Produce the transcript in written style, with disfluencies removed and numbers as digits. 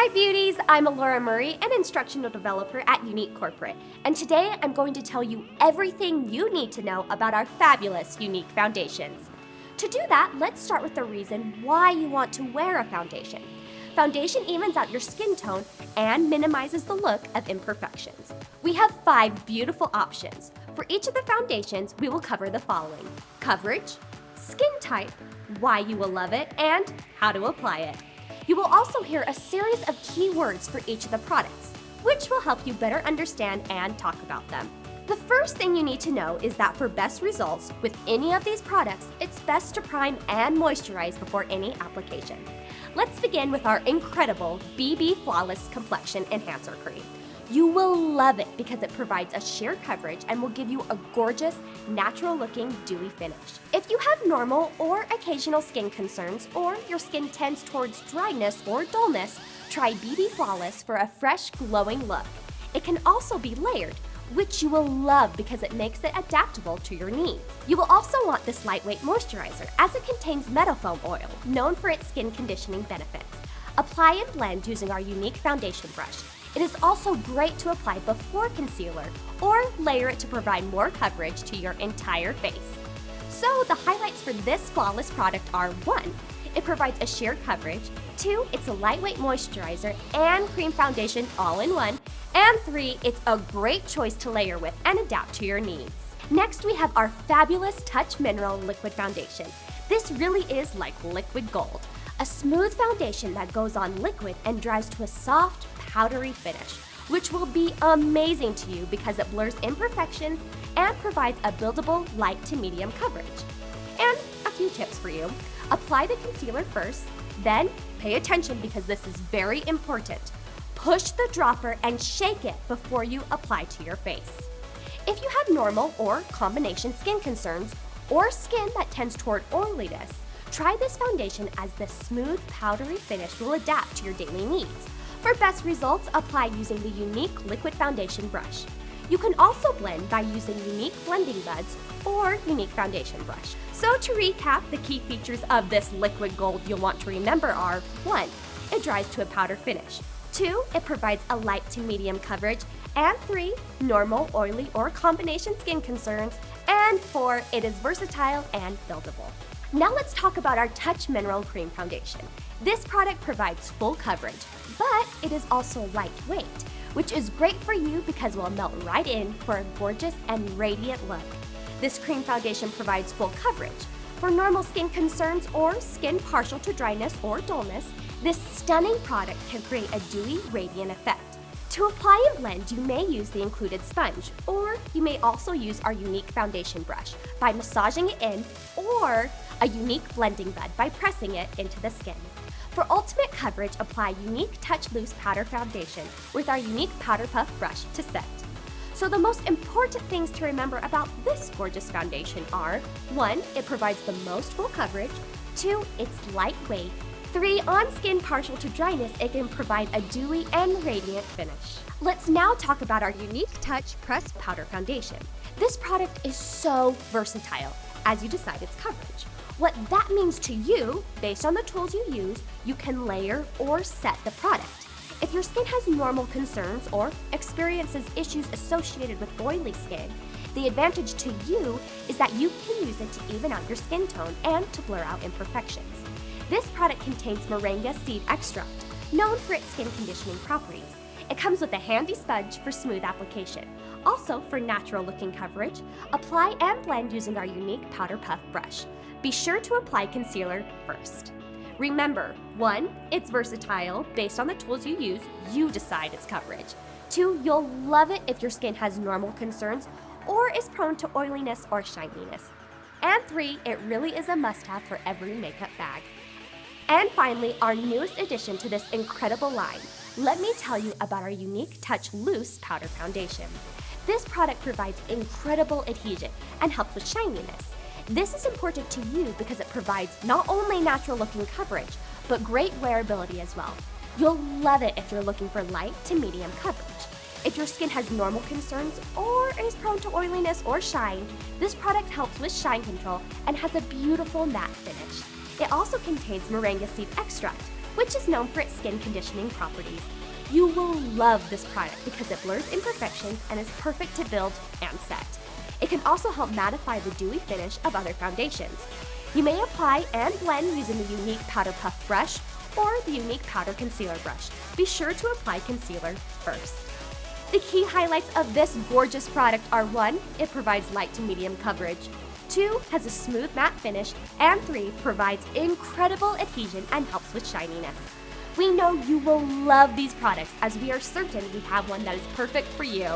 Hi beauties, I'm Laura Murray, an instructional developer at Younique Corporate, and today I'm going to tell you everything you need to know about our fabulous Younique foundations. To do that, let's start with the reason why you want to wear a foundation. Foundation evens out your skin tone and minimizes the look of imperfections. We have 5 beautiful options. For each of the foundations, we will cover the following: coverage, skin type, why you will love it, and how to apply it. You will also hear a series of keywords for each of the products, which will help you better understand and talk about them. The first thing you need to know is that for best results with any of these products, it's best to prime and moisturize before any application. Let's begin with our incredible BB Flawless Complexion Enhancer Cream. You will love it because it provides a sheer coverage and will give you a gorgeous, natural-looking, dewy finish. If you have normal or occasional skin concerns, or your skin tends towards dryness or dullness, try BB Flawless for a fresh, glowing look. It can also be layered, which you will love because it makes it adaptable to your needs. You will also want this lightweight moisturizer as it contains meadowfoam oil, known for its skin conditioning benefits. Apply and blend using our Younique foundation brush. It is also great to apply before concealer or layer it to provide more coverage to your entire face. So the highlights for this flawless product are: 1, it provides a sheer coverage, 2, it's a lightweight moisturizer and cream foundation all in one, and 3, it's a great choice to layer with and adapt to your needs. Next, we have our fabulous Touch Mineral Liquid Foundation. This really is like liquid gold. A smooth foundation that goes on liquid and dries to a soft, powdery finish, which will be amazing to you because it blurs imperfections and provides a buildable light to medium coverage. And a few tips for you. Apply the concealer first, then pay attention because this is very important. Push the dropper and shake it before you apply to your face. If you have normal or combination skin concerns, or skin that tends toward oiliness, try this foundation as the smooth, powdery finish will adapt to your daily needs. For best results, apply using the Younique Liquid Foundation Brush. You can also blend by using Younique Blending Buds or Younique Foundation Brush. So to recap, the key features of this liquid gold you'll want to remember are: 1, it dries to a powder finish, 2, it provides a light to medium coverage, and 3, normal, oily, or combination skin concerns, and 4, it is versatile and buildable. Now let's talk about our Touch Mineral Cream Foundation. This product provides full coverage, but it is also lightweight, which is great for you because it will melt right in for a gorgeous and radiant look. This cream foundation provides full coverage. For normal skin concerns or skin partial to dryness or dullness, this stunning product can create a dewy, radiant effect. To apply and blend, you may use the included sponge, or you may also use our Younique foundation brush by massaging it in, or a Younique blending bud by pressing it into the skin. For ultimate coverage, apply Younique Touch Loose Powder Foundation with our Younique Powder Puff brush to set. So the most important things to remember about this gorgeous foundation are: 1, it provides the most full coverage, 2, it's lightweight, 3, on skin partial to dryness, it can provide a dewy and radiant finish. Let's now talk about our Younique Touch Pressed Powder Foundation. This product is so versatile as you decide its coverage. What that means to you, based on the tools you use, you can layer or set the product. If your skin has normal concerns or experiences issues associated with oily skin, the advantage to you is that you can use it to even out your skin tone and to blur out imperfections. This product contains moringa seed extract, known for its skin conditioning properties. It comes with a handy sponge for smooth application. Also, for natural looking coverage, apply and blend using our Younique Powder Puff brush. Be sure to apply concealer first. Remember, 1, it's versatile. Based on the tools you use, you decide its coverage. 2, you'll love it if your skin has normal concerns or is prone to oiliness or shininess. And 3, it really is a must-have for every makeup bag. And finally, our newest addition to this incredible line. Let me tell you about our Younique Touch Loose Powder Foundation. This product provides incredible adhesion and helps with shininess. This is important to you because it provides not only natural looking coverage, but great wearability as well. You'll love it if you're looking for light to medium coverage. If your skin has normal concerns or is prone to oiliness or shine, this product helps with shine control and has a beautiful matte finish. It also contains moringa seed extract, which is known for its skin conditioning properties. You will love this product because it blurs imperfections and is perfect to build and set. It can also help mattify the dewy finish of other foundations. You may apply and blend using the Younique Powder Puff brush or the Younique Powder Concealer brush. Be sure to apply concealer first. The key highlights of this gorgeous product are 1. It provides light to medium coverage. 2. Has a smooth matte finish. And 3. Provides incredible adhesion and helps with shininess. We know you will love these products as we are certain we have one that is perfect for you.